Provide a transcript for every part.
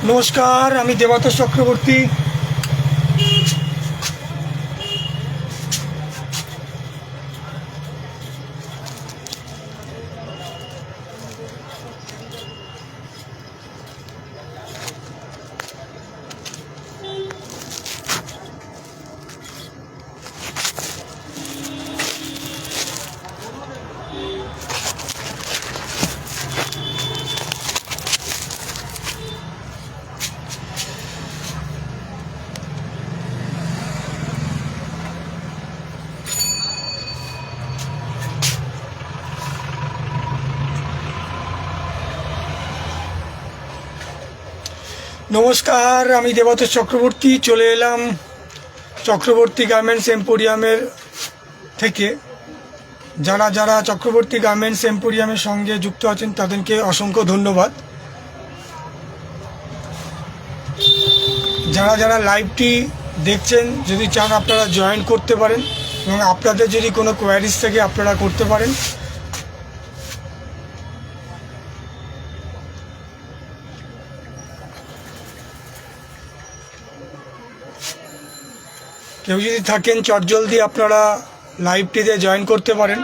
নমস্কার, আমি দেবাতোষ চক্রবর্তী। নমস্কার, আমি দেবাতোষ চক্রবর্তী। চলে এলাম চক্রবর্তী গার্মেন্টস এম্পোরিয়ামের থেকে। যারা যারা চক্রবর্তী গার্মেন্টস এম্পোরিয়ামের সঙ্গে যুক্ত আছেন তাদেরকে অসংখ্য ধন্যবাদ। যারা যারা লাইভটি দেখছেন, যদি চান আপনারা জয়েন করতে পারেন এবং আপনাদের যদি কোনো কোয়ারিজ থেকে আপনারা করতে পারেন। কেউ যদি থাকেন চটজলদি আপনারা লাইভটিতে জয়েন করতে পারেন।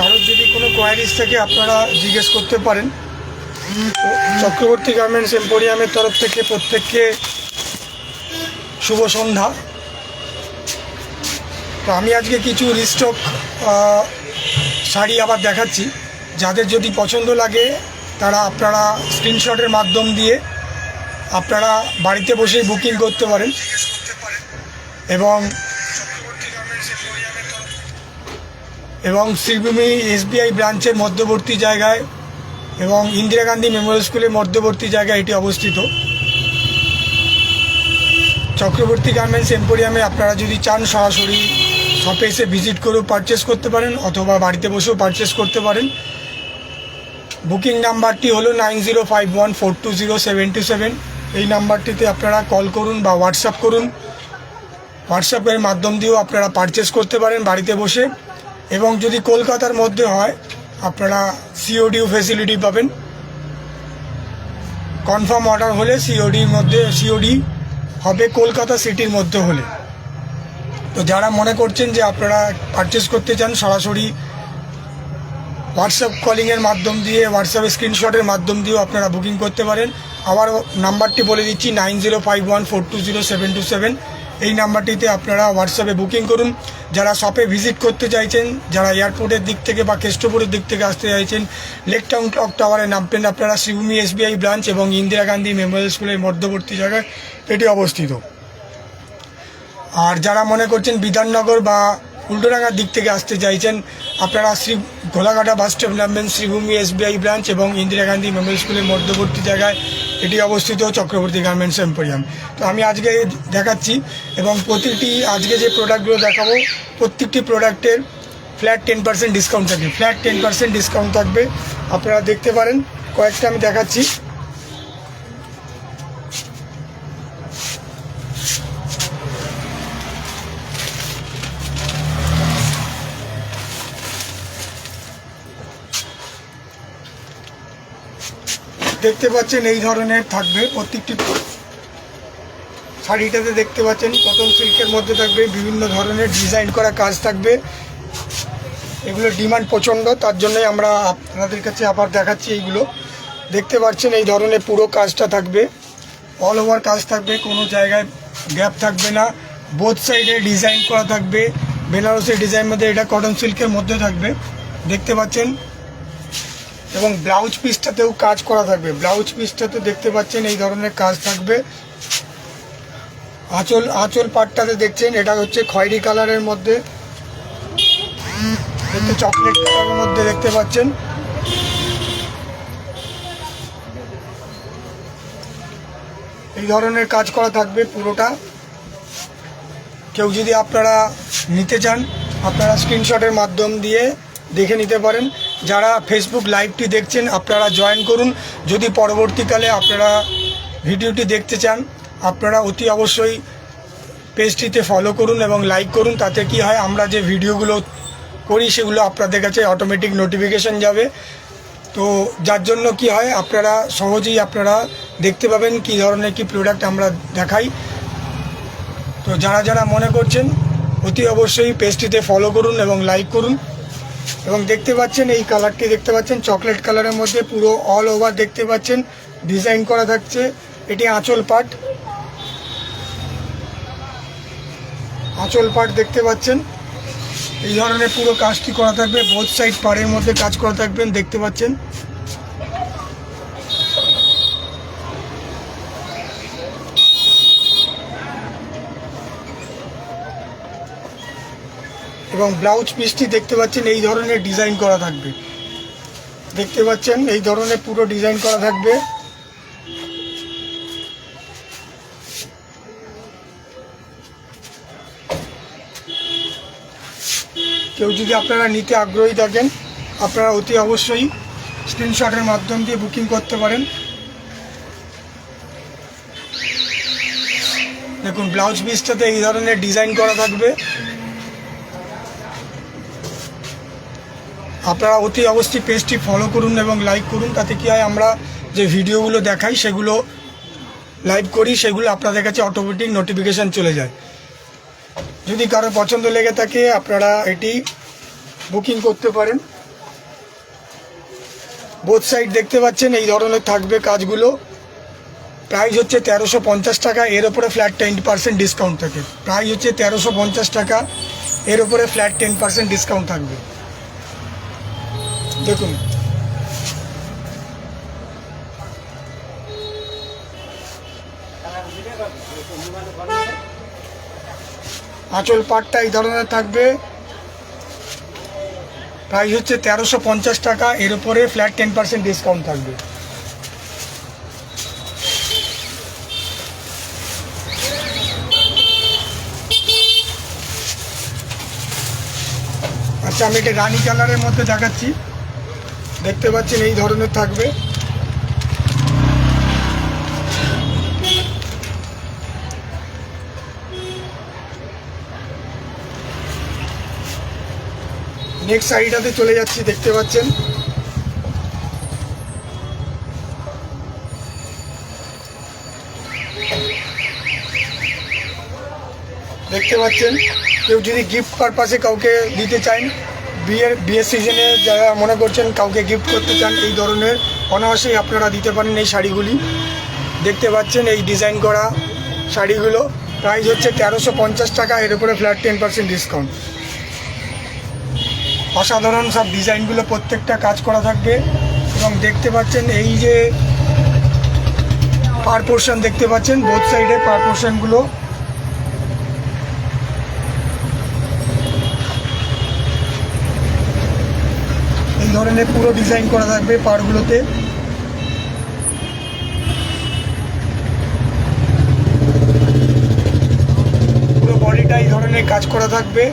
কারোর যদি কোনো কোয়ারিজ থেকে আপনারা জিজ্ঞেস করতে পারেন। চক্রবর্তী গার্মেন্টস এম্পোরিয়ামের তরফ থেকে প্রত্যেককে শুভ সন্ধ্যা। তো আমি আজকে কিছু রিস্টক শাড়ি আবার দেখাচ্ছি। যাদের যদি পছন্দ লাগে তারা আপনারা স্ক্রিনশটের মাধ্যম দিয়ে আপনারা বাড়িতে বসেই বুকিং করতে পারেন। এবং শ্রীভূমি এসবিআই ব্রাঞ্চের মধ্যবর্তী জায়গায় এবং ইন্দিরা গান্ধী মেমোরিয়াল স্কুলের মধ্যবর্তী জায়গায় এটি অবস্থিত। চক্রবর্তী গার্মেন্টস এম্পোরিয়ামে আপনারা যদি চান সরাসরি শপে এসে ভিজিট করেও পারচেস করতে পারেন অথবা বাড়িতে বসেও পারচেস করতে পারেন। বুকিং নাম্বারটি হলো 9051420727। এই নাম্বারটিতে আপনারা কল করুন বা হোয়াটসঅ্যাপ করুন। হোয়াটসঅ্যাপের মাধ্যম দিয়েও আপনারা পারচেস করতে পারেন বাড়িতে বসে। এবং যদি কলকাতার মধ্যে হয় আপনারা সিওডিও ফ্যাসিলিটি পাবেন। কনফার্ম অর্ডার হলে সিওডি হবে কলকাতা সিটির মধ্যে হলে। তো যারা মনে করছেন যে আপনারা পারচেস করতে চান সরাসরি হোয়াটসঅ্যাপ কলিংয়ের মাধ্যম দিয়ে, হোয়াটসঅ্যাপে স্ক্রিনশটের মাধ্যম দিয়েও আপনারা বুকিং করতে পারেন। আবার নাম্বারটি বলে দিচ্ছি 9051420727। এই নাম্বারটিতে আপনারা হোয়াটসঅ্যাপে বুকিং করুন। যারা শপে ভিজিট করতে চাইছেন, যারা এয়ারপোর্টের দিক থেকে বা কেষ্টপুরের দিক থেকে আসতে চাইছেন, লেক টাউন ক্লক টাওয়ারে নামবেন আপনারা। শ্রীভূমি এসবিআই ব্রাঞ্চ এবং ইন্দিরা গান্ধী মেমোরিয়াল স্কুলের মধ্যবর্তী জায়গায় এটি অবস্থিত। আর যারা মনে করছেন বিধাননগর বা উল্টোডাঙ্গার দিক থেকে আসতে চাইছেন, আপনারা ঘোলাঘাটা বাস স্ট্যান্ড নামবেন। শ্রীভূমি এসবিআই ব্রাঞ্চ এবং ইন্দিরা গান্ধী মেমোরিয়াল স্কুলের মধ্যবর্তী জায়গায় এটি অবস্থিত চক্রবর্তী গার্মেন্টস এম্পোরিয়াম। তো আমি আজকে দেখাচ্ছি এবং প্রতিটি আজকে যে প্রোডাক্টগুলো দেখাবো প্রত্যেকটি প্রোডাক্টের ফ্ল্যাট 10% ডিসকাউন্ট থাকবে। ফ্ল্যাট 10% ডিসকাউন্ট থাকবে, আপনারা দেখতে পারেন। কয়েকটা আমি দেখাচ্ছি। দেখতে পাচ্ছেন এই ধরনের থাকবে প্রত্যেকটি শাড়িটাতে। দেখতে পাচ্ছেন কটন সিল্কের মধ্যে থাকবে, বিভিন্ন ধরনের ডিজাইন করা কাজ থাকবে। এগুলো ডিমান্ড প্রচণ্ড, তার জন্যই আমরা আপনাদের কাছে আবার দেখাচ্ছি। এইগুলো দেখতে পাচ্ছেন এই ধরনের পুরো কাজটা থাকবে। অল ওভার কাজ থাকবে, কোনো জায়গায় গ্যাপ থাকবে না। বোথ সাইডে ডিজাইন করা থাকবে, বেনারসের ডিজাইন মধ্যে, এটা কটন সিল্কের মধ্যে থাকবে দেখতে পাচ্ছেন। এবং ব্লাউজ পিসটাতেও কাজ করা থাকবে, ব্লাউজ পিসটাতে দেখতে পাচ্ছেন এই ধরনের কাজ থাকবে। আঁচল পাটটাতে দেখছেন এটা হচ্ছে খয়েরি কালারের মধ্যে, দেখতে চকলেট কালারের মধ্যে দেখতে পাচ্ছেন। এই ধরনের কাজ করা থাকবে পুরোটা। কেউ যদি আপনারা নিতে চান, আপনারা স্ক্রিনশটের মাধ্যম দিয়ে দেখে নিতে পারেন। যারা ফেসবুক লাইভটি দেখছেন আপনারা জয়েন করুন। যদি পরবর্তীকালে আপনারা ভিডিওটি দেখতে চান, আপনারা অতি অবশ্যই পেজটিতে ফলো করুন এবং লাইক করুন। তাতে কি হয়, আমরা যে ভিডিওগুলো করি সেগুলো আপনাদের কাছে অটোমেটিক নোটিফিকেশন যাবে। তো যার জন্য কি হয়, আপনারা সহজেই আপনারা দেখতে পাবেন কি ধরনের কি প্রোডাক্ট আমরা দেখাই। তো যারা যারা মনে করছেন অতি অবশ্যই পেজটিতে ফলো করুন এবং লাইক করুন। এবং দেখতে পাচ্ছেন এই কালারটি দেখতে পাচ্ছেন চকলেট কালারের মধ্যে পুরো অল ওভার দেখতে পাচ্ছেন ডিজাইন করা থাকছে। এটি আঁচল পাট, আঁচল পাট দেখতে পাচ্ছেন এই ধরনের পুরো কাজটি করা থাকবে। বোথ সাইড পাড়ের মধ্যে কাজ করা থাকবেন দেখতে পাচ্ছেন। এবং ব্লাউজ পিসটি দেখতে পাচ্ছেন এই ধরনের ডিজাইন করা থাকবে দেখতে পাচ্ছেন, এই ধরনের পুরো ডিজাইন করা থাকবে। কেউ যদি আপনারা নিতে আগ্রহী থাকেন, আপনারা অতি অবশ্যই স্ক্রিনশটের মাধ্যম দিয়ে বুকিং করতে পারেন। দেখুন ব্লাউজ পিসটাতে এই ধরনের ডিজাইন করা থাকবে। আপনারা অতি অবশ্যই পেজটি ফলো করুন এবং লাইক করুন। তাতে কি হয়, আমরা যে ভিডিওগুলো দেখাই সেগুলো লাইভ করি, সেগুলো আপনাদের কাছে অটোমেটিক নোটিফিকেশান চলে যায়। যদি কারো পছন্দ লেগে থাকে আপনারা এটি বুকিং করতে পারেন। বোথ সাইড দেখতে পাচ্ছেন এই ধরনের থাকবে কাজগুলো। প্রাইস হচ্ছে 1350 টাকা, এর ওপরে ফ্ল্যাট 10% ডিসকাউন্ট থাকে। প্রাইস হচ্ছে 1350 টাকা, এর ওপরে ফ্ল্যাট 10% ডিসকাউন্ট থাকবে। দেখুন আঁচল পাটটা এই ধরনের থাকবে। প্রাইস হচ্ছে 1350 টাকা, এর উপরে ফ্ল্যাট 10% ডিসকাউন্ট থাকবে। আচ্ছা, আমি এটা রানী কালারের মধ্যে দেখাচ্ছি, দেখতে পাচ্ছেন এই ধরনের থাকবে। নেক্সট সাইডটাতে চলে যাচ্ছি, দেখতে পাচ্ছেন কেউ যদি গিফট পারপাসে কাউকে দিতে চান, বিয়ের সিজনে যারা মনে করছেন কাউকে গিফট করতে চান, এই ধরনের অনায়াসেই আপনারা দিতে পারেন এই শাড়িগুলি। দেখতে পাচ্ছেন এই ডিজাইন করা শাড়িগুলো। প্রাইস হচ্ছে 1350 টাকা, এর উপরে ফ্ল্যাট 10% ডিসকাউন্ট। অসাধারণ সব ডিজাইনগুলো, প্রত্যেকটা কাজ করা থাকবে। এবং দেখতে পাচ্ছেন এই যে পার পোর্শন দেখতে পাচ্ছেন, বোথ সাইডে পার পোর্শনগুলো এই ধরনের পুরো ডিজাইন করা থাকবে পাড়গুলোতে। পুরো বডিটা এই ধরনের কাজ করা থাকবে,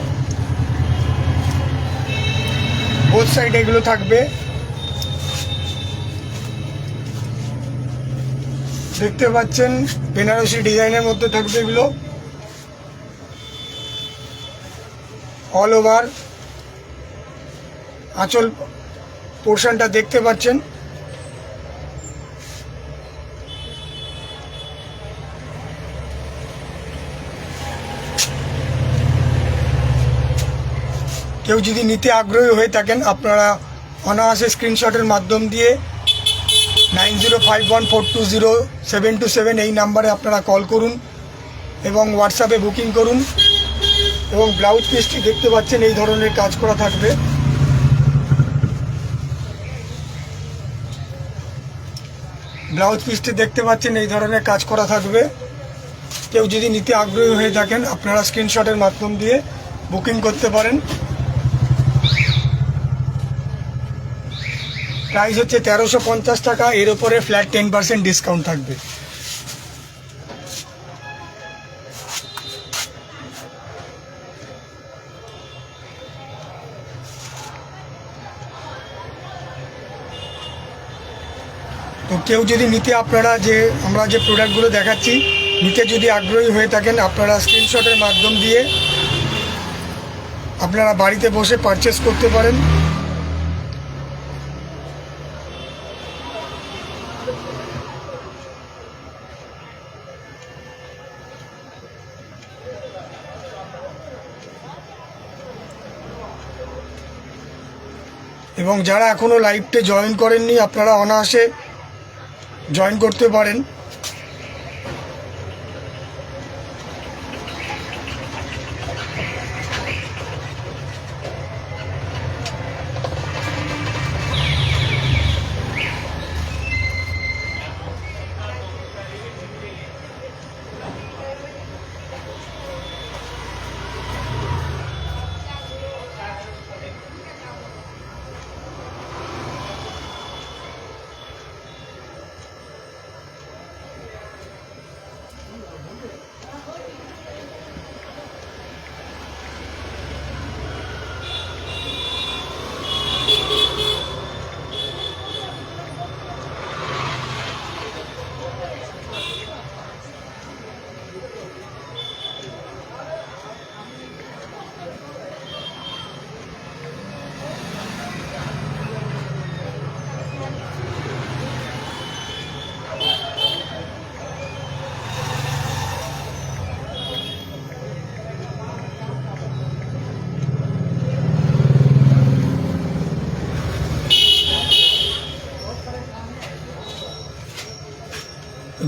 বোথ সাইড এগুলো থাকবে। দেখতে পাচ্ছেন বেনারসি ডিজাইনের মধ্যে থাকবে এগুলো, অল ওভার আঁচল পোর্শনটা দেখতে পাচ্ছেন। কেউ যদি নিতে আগ্রহী হয়ে থাকেন, আপনারা অনায়াসে স্ক্রিনশটের মাধ্যম দিয়ে 9051420727 এই নাম্বারে আপনারা কল করুন এবং হোয়াটসঅ্যাপে বুকিং করুন। এবং ব্লাউজ পিসটি দেখতে পাচ্ছেন এই ধরনের কাজ করা থাকবে। ব্লাউজ পিসটি দেখতে পাচ্ছেন এই ধরনের কাজ করা থাকবে। কেউ যদি নিতে আগ্রহী হয়ে থাকেন আপনারা স্ক্রিনশটের মাধ্যম দিয়ে বুকিং করতে পারেন। প্রাইস হচ্ছে 1350 টাকা, এর উপরে ফ্ল্যাট 10% ডিসকাউন্ট থাকবে। তো কেউ যদি নিতে আমরা যে প্রোডাক্টগুলো দেখাচ্ছি নিতে যদি আগ্রহী হয়ে থাকেন আপনারা স্ক্রিনশটের মাধ্যম দিয়ে আপনারা বাড়িতে বসে পারচেস করতে পারেন। এবং যারা এখনও লাইভে জয়েন করেননি আপনারা অনায়াসে জয়েন করতে পারেন।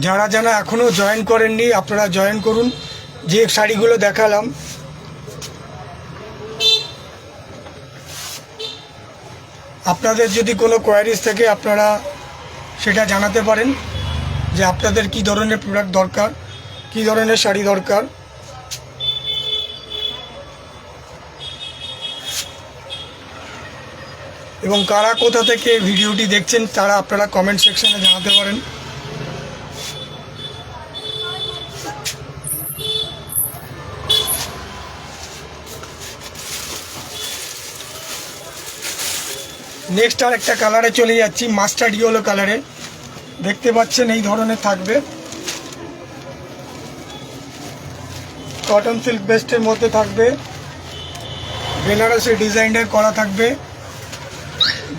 যারা যারা এখনও জয়েন করেননি আপনারা জয়েন করুন। যে শাড়িগুলো দেখালাম আপনাদের যদি কোনো কোয়ারিজ থাকে আপনারা সেটা জানাতে পারেন যে আপনাদের কি ধরনের প্রোডাক্ট দরকার, কি ধরনের শাড়ি দরকার। এবং কারা কোথা থেকে ভিডিওটি দেখছেন তারা আপনারা কমেন্ট সেকশনে জানাতে পারেন। নেক্সট আর একটা কালারে চলে যাচ্ছি, মাস্টার্ড ইয়েলো কালারে। দেখতে পাচ্ছেন এই ধরনের থাকবে, কটন সিল্ক বেস্টের মধ্যে থাকবে, বেনারসি ডিজাইনের করা থাকবে।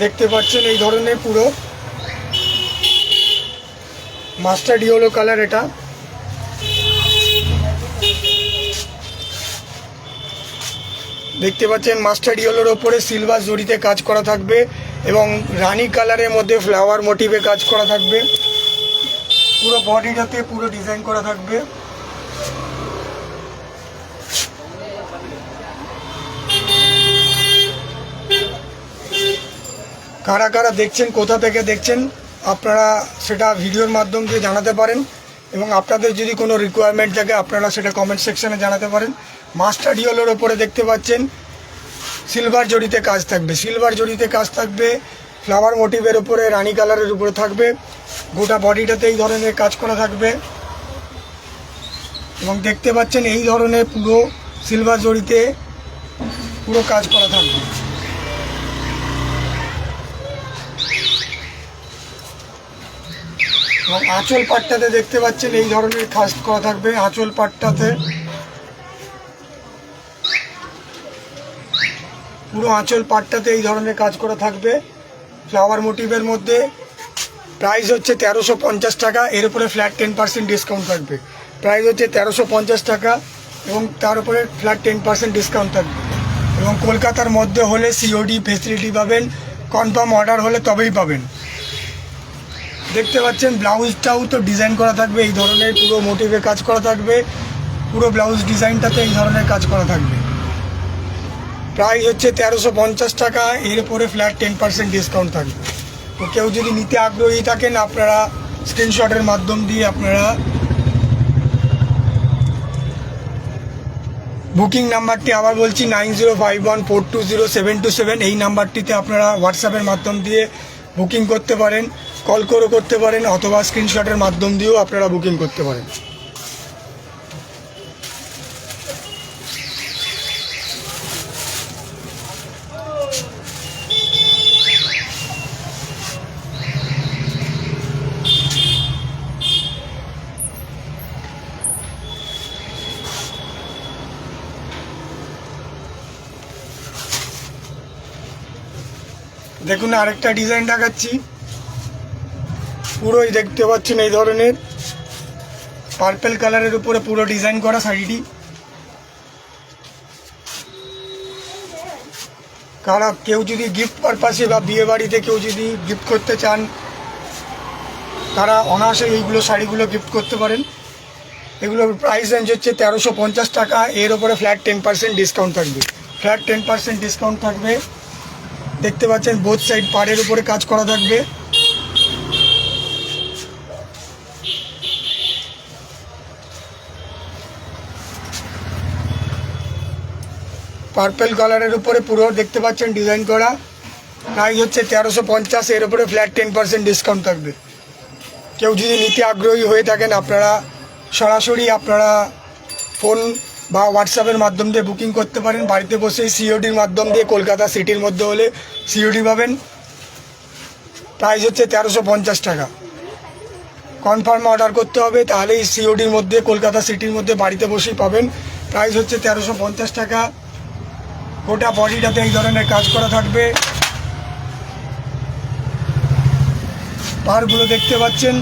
দেখতে পাচ্ছেন এই ধরনের পুরো মাস্টার্ড ইয়েলো কালার। এটা দেখতে পাচ্ছেন মাস্টার্ড ইয়েলোর ওপরে সিলভার জরিতে কাজ করা থাকবে এবং রানী কালারের মধ্যে ফ্লাওয়ার মোটিভে কাজ করা থাকবে। পুরো বডিটাতে পুরো ডিজাইন করা থাকবে। কারা কারা দেখছেন, কোথা থেকে দেখছেন আপনারা সেটা ভিডিওর মাধ্যম দিয়ে জানাতে পারেন। এবং আপনাদের যদি কোনো রিকোয়ারমেন্ট থাকে আপনারা সেটা কমেন্ট সেকশনে জানাতে পারেন। মাস্টার্ড ইয়েলোর ওপরে দেখতে পাচ্ছেন সিলভার জরিতে কাজ থাকবে, সিলভার জরিতে কাজ থাকবে, ফ্লাওয়ার মোটিভের উপরে রানী কালারের উপরে থাকবে। গোটা বডিটাতে এই ধরনের কাজ করা থাকবে এবং দেখতে পাচ্ছেন এই ধরনের পুরো সিলভার জরিতে পুরো কাজ করা থাকবে। এবং আঁচল পাটটাতে দেখতে পাচ্ছেন এই ধরনের কাজ করা থাকবে। আঁচল পাটটাতে পুরো আঁচল পাটটাতে এই ধরনের কাজ করা থাকবে ফ্লাওয়ার মোটিভের মধ্যে। প্রাইস হচ্ছে 1350 টাকা, এর উপরে ফ্ল্যাট 10% ডিসকাউন্ট থাকবে। প্রাইস হচ্ছে 1350 টাকা এবং তার উপরে ফ্ল্যাট 10% ডিসকাউন্ট থাকবে। এবং কলকাতার মধ্যে হলে সিওডি ফেসিলিটি পাবেন, কনফার্ম অর্ডার হলে তবেই পাবেন। দেখতে পাচ্ছেন ব্লাউজটাও তো ডিজাইন করা থাকবে, এই ধরনের পুরো মোটিভে কাজ করা থাকবে, পুরো ব্লাউজ ডিজাইনটাতে এই ধরনের কাজ করা থাকবে। প্রাইস হচ্ছে 1350 টাকা, এর উপরে ফ্ল্যাট 10% ডিসকাউন্ট থাকবে। তো কেউ যদি নিতে আগ্রহী থাকেন আপনারা স্ক্রিনশটের মাধ্যম দিয়ে আপনারা বুকিং নাম্বারটি আবার বলছি 9051420727, এই নাম্বারটিতে আপনারা হোয়াটসঅ্যাপের মাধ্যম দিয়ে বুকিং করতে পারেন, কল করে করতে পারেন, অথবা স্ক্রিনশটের মাধ্যম দিয়েও আপনারা বুকিং করতে পারেন। দেখুন আরেকটা ডিজাইন দেখাচ্ছি, পুরোই দেখতে পাচ্ছেন এই ধরনের পার্পল কালারের উপরে পুরো ডিজাইন করা শাড়িটি। কারা কেউ যদি গিফট পারপাসে বা বিয়ে বাড়িতে কেউ যদি গিফট করতে চান তারা অনায়াসে এইগুলো শাড়িগুলো গিফট করতে পারেন। এগুলোর প্রাইস রেঞ্জ হচ্ছে 1350 টাকা, এর ওপরে ফ্ল্যাট 10% ডিসকাউন্ট থাকবে। ফ্ল্যাট 10% ডিসকাউন্ট থাকবে। দেখতে পাচ্ছেন বোথ সাইড পাড়ের উপরে কাজ করা থাকবে। পার্পল কালারের উপরে পুরো দেখতে পাচ্ছেন ডিজাইন করা। প্রাইস হচ্ছে 1350, এর উপরে ফ্ল্যাট 10% ডিসকাউন্ট থাকবে। কেউ যদি নিতে আগ্রহী হয়ে থাকেন আপনারা সরাসরি আপনারা ফোন বা হোয়াটসঅ্যাপের মাধ্যম দিয়ে বুকিং করতে পারেন। বাড়িতে বসেই সিওডির মাধ্যম দিয়ে কলকাতা সিটির মধ্যে হলে সিওডি পাবেন। প্রাইস হচ্ছে 1350 টাকা। কনফার্ম অর্ডার করতে হবে, তাহলেই সিওডির মধ্যে কলকাতা সিটির মধ্যে বাড়িতে বসেই পাবেন। প্রাইস হচ্ছে 1350 টাকা। গোটা বডিটাতে এই ধরনের কাজ করা থাকবে। পাড়গুলো দেখতে পাচ্ছেন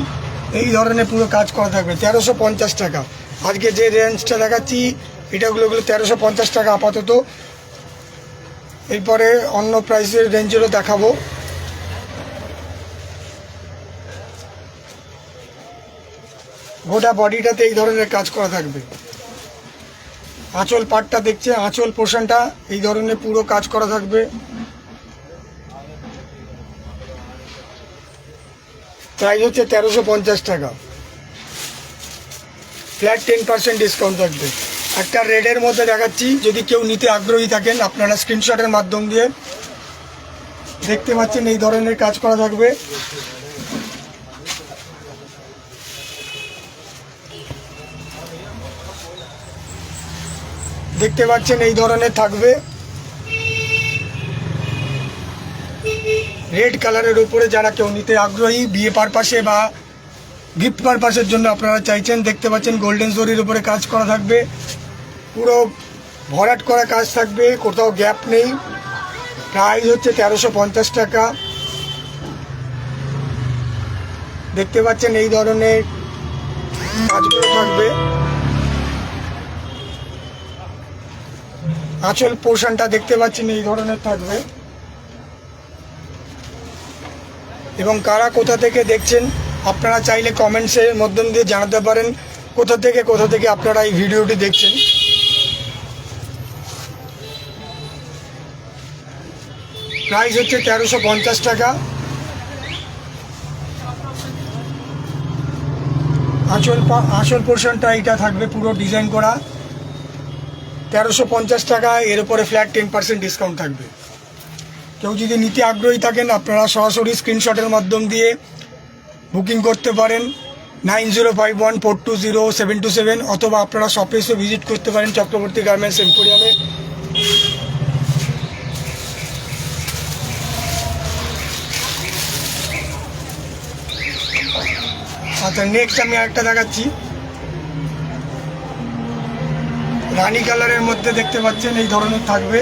এই ধরনের পুরো কাজ করা থাকবে। 1350 টাকা। আজকে যে রেঞ্জটা দেখাচ্ছি এটাগুলো 1350 টাকা আপাতত। এরপরে অন্য প্রাইসের রেঞ্জেরও দেখাবো। গোটা বডিটাতে এই ধরনের কাজ করা থাকবে। আঁচল পাটটা দেখছে, আঁচল পোর্শনটা এই ধরনের পুরো কাজ করা থাকবে। প্রাইস হচ্ছে 1350 টাকা। ফ্ল্যাট 10% ডিসকাউন্ট থাকবে। একটা রেডের মধ্যে দেখাচ্ছি, যদি কেউ নিতে আগ্রহী থাকেন আপনারা স্ক্রিনশটের মাধ্যম দিয়ে দেখতে পাচ্ছেন এই ধরনের কাজ করা থাকবে। দেখতে পাচ্ছেন এই ধরনের থাকবে। রেড কালারের উপরে যারা কেউ নিতে আগ্রহী বিয়ে পারপাসে বা গিফট পারপাসের জন্য আপনারা চাইছেন, দেখতে পাচ্ছেন গোল্ডেন জরির উপরে কাজ করা থাকবে। পুরো ভরাট করা কাজ থাকবে, কোথাও গ্যাপ নেই। প্রাইস হচ্ছে 1350 টাকা। দেখতে পাচ্ছেন এই ধরনের কাজগুলো থাকবে। আঁচল পোর্শনটা দেখতে পাচ্ছেন এই ধরনের থাকবে। এবং কারা কোথা থেকে দেখছেন আপনারা চাইলে কমেন্টসের মাধ্যম দিয়ে জানাতে পারেন কোথা থেকে আপনারা এই ভিডিওটি দেখছেন। প্রাইস হচ্ছে 1350 টাকা। আঁচল পোর্শনটা এটা থাকবে পুরো ডিজাইন করা। 1350 টাকা, এর উপরে ফ্ল্যাট 10% ডিসকাউন্ট থাকবে। কেউ যদি নিতে আগ্রহী থাকেন আপনারা সরাসরি স্ক্রিনশটের মাধ্যম দিয়ে বুকিং করতে পারেন 9051420727, অথবা আপনারা শপে এসে ভিজিট করতে পারেন চক্রবর্তী গার্মেন্টস এম্পোরিয়ামে। আচ্ছা, নেক্সট আমি আরেকটা দেখাচ্ছি। রানী কালারের মধ্যে দেখতে পাচ্ছেন এই ধরনের থাকবে।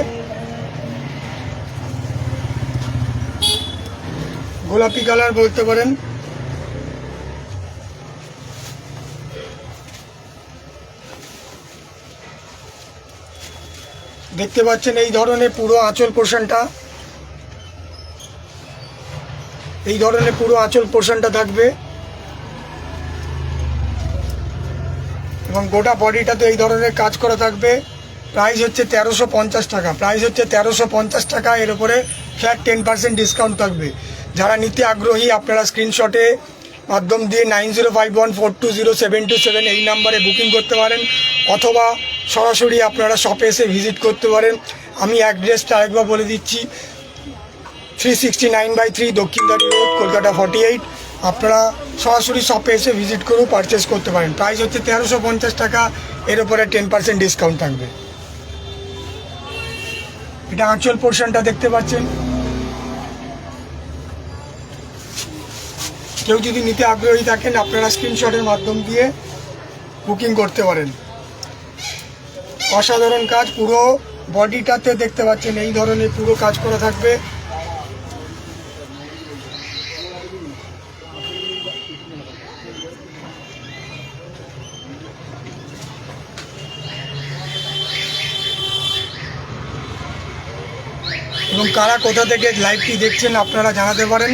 গোলাপি কালার বলতে পারেন। দেখতে পাচ্ছেন এই ধরনের পুরো আঁচল পোর্শনটা। এই ধরনের পুরো আঁচল পোর্শনটা থাকবে এবং গোটা বডিটাতে এই ধরনের কাজ করা থাকবে। প্রাইস হচ্ছে 1350 টাকা। প্রাইস হচ্ছে 1350 টাকা। এর উপরে ফ্ল্যাট 10% ডিসকাউন্ট থাকবে। যারা নিতে আগ্রহী আপনারা স্ক্রিনশটে মাধ্যম দিয়ে 9051420727 এই নাম্বারে বুকিং করতে পারেন, অথবা সরাসরি আপনারা শপে এসে ভিজিট করতে পারেন। আমি অ্যাড্রেসটা আরেকবার বলে দিচ্ছি, 369/3 দক্ষিণদারি রোড, কলকাতা 48। আপনারা সরাসরি শপে এসে ভিজিট করেও পারচেস করতে পারেন। প্রাইস হচ্ছে 1350 টাকা। এর উপরে 10% ডিসকাউন্ট থাকবে। এটা আঁচল পোর্শনটা দেখতে পাচ্ছেন। কেউ যদি নিতে আগ্রহী থাকেন আপনারা স্ক্রিনশটের মাধ্যম দিয়ে বুকিং করতে পারেন। অসাধারণ কাজ, পুরো বডিটাতে দেখতে পাচ্ছেন এই ধরনের পুরো কাজ করা থাকবে। এবং কারা কোথা থেকে লাইভটি দেখছেন আপনারা জানাতে পারেন,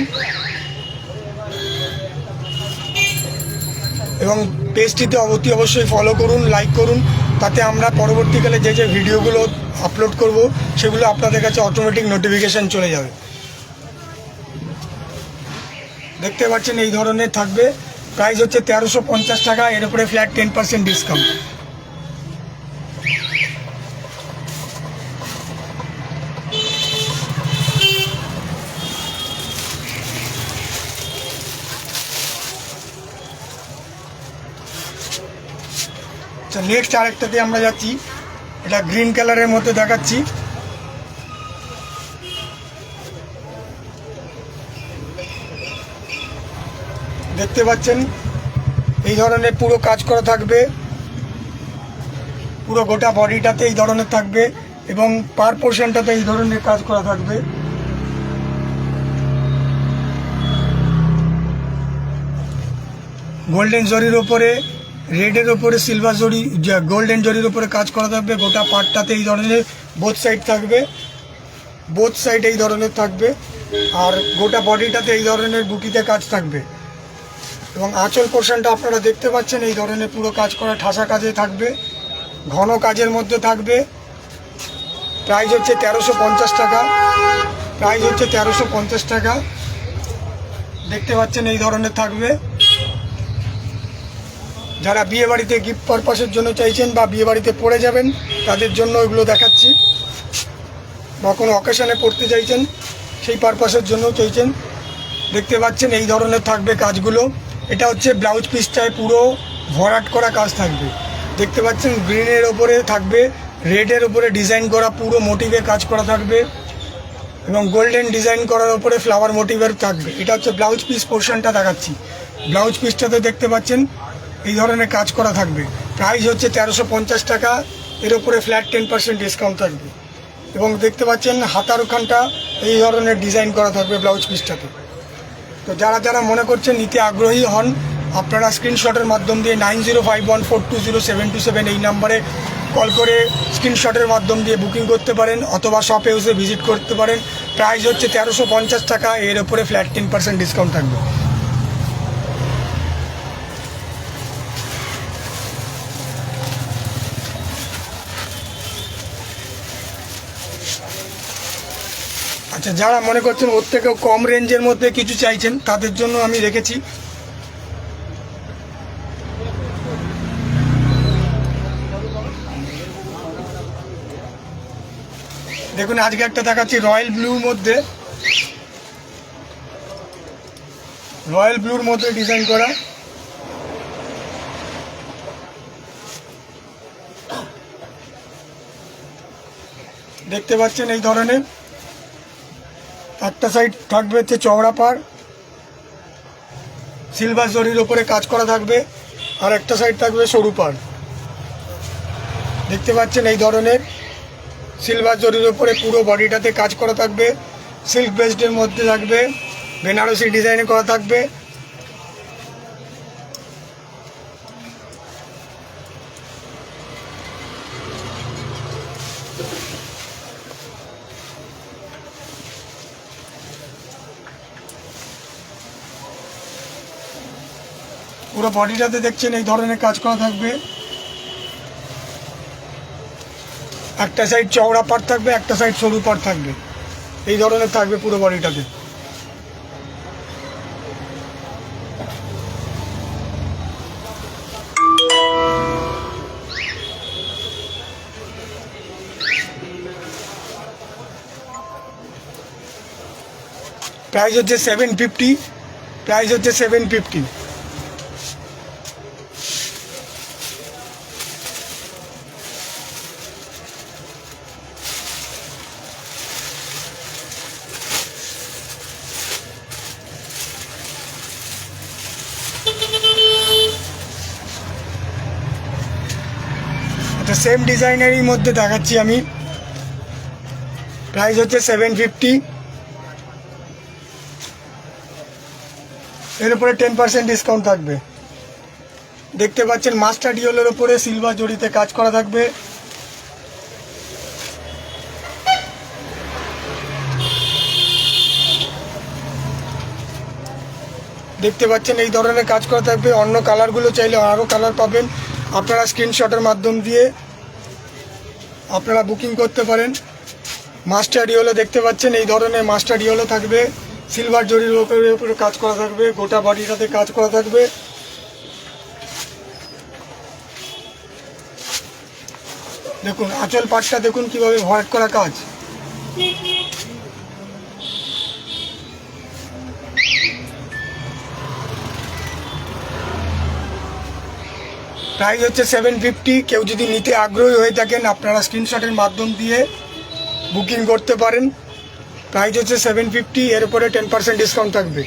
এবং পেজটিতে অতি অবশ্যই ফলো করুন, লাইক করুন, তাতে আমরা পরবর্তীকালে যে যে ভিডিওগুলো আপলোড করব সেগুলো আপনাদের কাছে অটোমেটিক নোটিফিকেশান চলে যাবে। দেখতে পাচ্ছেন এই ধরনের থাকবে। প্রাইস হচ্ছে 1350 টাকা। এর উপরে ফ্ল্যাট 10% ডিসকাউন্ট। আচ্ছা, নেক্সট আরেকটাতে আমরা যাচ্ছি। এটা গ্রিন কালারের মধ্যে দেখাচ্ছি। দেখতে পাচ্ছেন এই ধরনের পুরো কাজ করা থাকবে। পুরো গোটা বডিটাতে এই ধরনের থাকবে এবং পার পোর্শনটাতে এই ধরনের কাজ করা থাকবে। গোল্ডেন জরির ওপরে, রেডের ওপরে সিলভার জরি, গোল্ডেন জরির ওপরে কাজ করা থাকবে। গোটা পার্টটাতে এই ধরনের বোথ সাইড থাকবে, বোথ সাইড এই ধরনের থাকবে। আর গোটা বডিটাতে এই ধরনের বুটিতে কাজ থাকবে। এবং আঁচল পোর্শনটা আপনারা দেখতে পাচ্ছেন এই ধরনের পুরো কাজ করা ঠাসা কাজে থাকবে, ঘন কাজের মধ্যে থাকবে। প্রাইস হচ্ছে 1350 টাকা। প্রাইস হচ্ছে 1350 টাকা। দেখতে পাচ্ছেন এই ধরনের থাকবে। যারা বিয়েবাড়িতে গিফট পারপাসের জন্য চাইছেন বা বিয়েবাড়িতে পরে যাবেন তাদের জন্য এগুলো দেখাচ্ছি, বা কোনো অকেশনে পড়তে চাইছেন সেই পারপাসের জন্য চাইছেন। দেখতে পাচ্ছেন এই ধরনের থাকবে কাজগুলো। এটা হচ্ছে ব্লাউজ পিসটায় পুরো ভরাট করা কাজ থাকবে। দেখতে পাচ্ছেন গ্রিনের ওপরে থাকবে, রেডের ওপরে ডিজাইন করা পুরো মোটিভে কাজ করা থাকবে এবং গোল্ডেন ডিজাইন করার ওপরে ফ্লাওয়ার মোটিভের থাকবে। এটা হচ্ছে ব্লাউজ পিস পোর্শনটা দেখাচ্ছি। ব্লাউজ পিসটাতে দেখতে পাচ্ছেন এই ধরনের কাজ করা থাকবে। প্রাইস হচ্ছে 1350 টাকা। এর উপরে ফ্ল্যাট 10% ডিসকাউন্ট থাকবে। এবং দেখতে পাচ্ছেন হাতার ওখানটা এই ধরনের ডিজাইন করা থাকবে ব্লাউজ পিসটাতে। তো যারা যারা মনে করছেন নিতে আগ্রহী হন আপনারা স্ক্রিনশটের মাধ্যম দিয়ে 9051420727 এই নাম্বারে কল করে স্ক্রিনশটের মাধ্যম দিয়ে বুকিং করতে পারেন, অথবা শপে এসে ভিজিট করতে পারেন। প্রাইস হচ্ছে 1350 টাকা। এর উপরে ফ্ল্যাট 10% ডিসকাউন্ট থাকবে। আচ্ছা, যারা মনে করছেন ওর থেকেও কম রেঞ্জের মধ্যে কিছু চাইছেন তাদের জন্য আমি রেখেছি। দেখুন আজকে একটা দেখাচ্ছি রয়্যাল ব্লুর মধ্যে, রয়্যাল ব্লুর মধ্যে ডিজাইন করা। দেখতে পাচ্ছেন এই ধরনের একটা সাইড থাকবে হচ্ছে চওড়া পাড়, সিলভার জরির ওপরে কাজ করা থাকবে, আর একটা সাইড থাকবে সরু পাড়। দেখতে পাচ্ছেন এই ধরনের সিলভার জরির ওপরে পুরো বডিটাতে কাজ করা থাকবে। সিল্ক বেসডের মধ্যে থাকবে, বেনারসি ডিজাইনে করা থাকবে। পুরো বডিটাতে দেখছেন এই ধরনের কাজ করা থাকবে। একটা সাইড চওড়া পাট থাকবে, একটা সাইড সরু পাট থাকবে, এই ধরনের থাকবে পুরো বডিটাতে। প্রাইস হচ্ছে 750, প্রাইস হচ্ছে 750। আচ্ছা, সেম ডিজাইনেরই মধ্যে দেখাচ্ছি আমি। প্রাইস হচ্ছে 750, এর উপরে 10% ডিসকাউন্ট থাকবে। দেখতে পাচ্ছেন মাস্টার ডিওলের উপরে সিলভার জড়িতে কাজ করা থাকবে। দেখতে পাচ্ছেন এই ধরনের কাজ করা থাকবে। অন্য কালারগুলো চাইলে আরও কালার পাবেন, আপনারা স্ক্রিনশটের মাধ্যম দিয়ে আপনারা বুকিং করতে পারেন। মাস্টার ডিওলে দেখতে পাচ্ছেন এই ধরনের মাস্টার ডিওলে থাকবে, সিলভার জরির উপরে কাজ করা থাকবে, গোটা বডিটাতে কাজ করা থাকবে। দেখুন আঁচল পাটটা দেখুন কিভাবে ভরাট করা কাজ। প্রাইস হচ্ছে 750। কেউ যদি নিতে আগ্রহী হয়ে থাকেন আপনারা স্ক্রিনশটের মাধ্যম দিয়ে বুকিং করতে পারেন। প্রাইস হচ্ছে 750, এর উপরে 10% ডিসকাউন্ট থাকবে।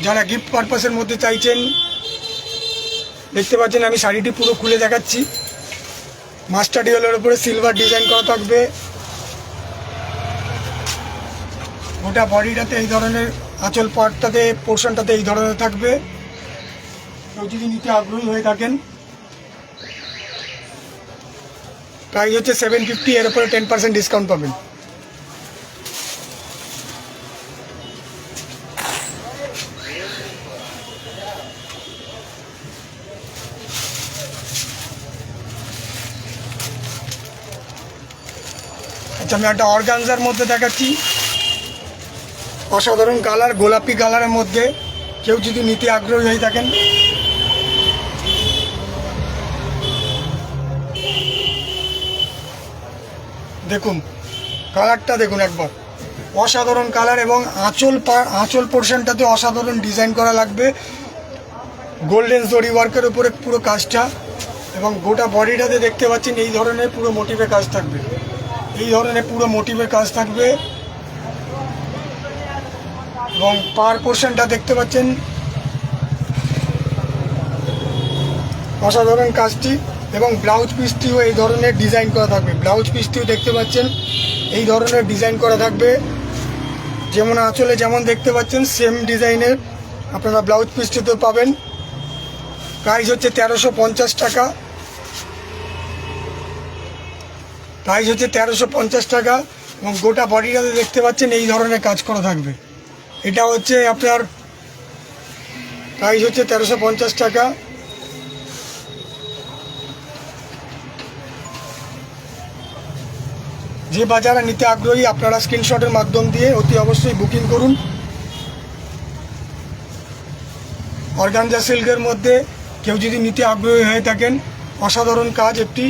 যারা গিফট পারপাসের মধ্যে চাইছেন, দেখতে পাচ্ছেন আমি শাড়িটি পুরো খুলে দেখাচ্ছি। মাস্টার ডিওলের উপরে সিলভার ডিজাইন করা থাকবে, গোটা বডিটাতে এই ধরনের, আঁচল পাটটাতে পোর্শনটাতে এই ধরনের থাকবে। কেউ যদি নিতে আগ্রহী হয়ে থাকেন, প্রাইস হচ্ছে 750, এর উপরে 10% ডিসকাউন্ট পাবেন। আচ্ছা, আমি একটা অর্গানজার মধ্যে দেখাচ্ছি, অসাধারণ কালার, গোলাপি কালারের মধ্যে। কেউ যদি নিতে আগ্রহী হয়ে থাকেন, দেখুন কালারটা দেখুন একবার, অসাধারণ কালার। এবং আঁচল পোর্শনটাতে অসাধারণ ডিজাইন করা লাগবে, গোল্ডেন জরি ওয়ার্কের উপরে পুরো কাজটা। এবং গোটা বডিটাতে দেখতে পাচ্ছেন এই ধরনের পুরো মোটিভের কাজ থাকবে, এই ধরনের পুরো মোটিভের কাজ থাকবে। এবং পার পোর্শনটা দেখতে পাচ্ছেন অসাধারণ কাজটি। এবং ব্লাউজ পিসটিও এই ধরনের ডিজাইন করা থাকবে, ব্লাউজ পিসটিও দেখতে পাচ্ছেন এই ধরনের ডিজাইন করা থাকবে। যেমন আঁচলে যেমন দেখতে পাচ্ছেন সেম ডিজাইনের আপনারা ব্লাউজ পিসটিতেও পাবেন। প্রাইস হচ্ছে 1350 টাকা, প্রাইস হচ্ছে 1350 টাকা। এবং গোটা বডিটাতে দেখতে পাচ্ছেন এই ধরনের কাজ করা থাকবে। এটা হচ্ছে আপনার প্রাইস হচ্ছে 1350 টাকা। যে বাজারে নিতে আগ্রহী আপনারা স্ক্রিনশটের মাধ্যম দিয়ে অতি অবশ্যই বুকিং করুন। অর্গানজা সিল্কের মধ্যে কেউ যদি নিতে আগ্রহী হয়ে থাকেন, অসাধারণ কাজ একটি।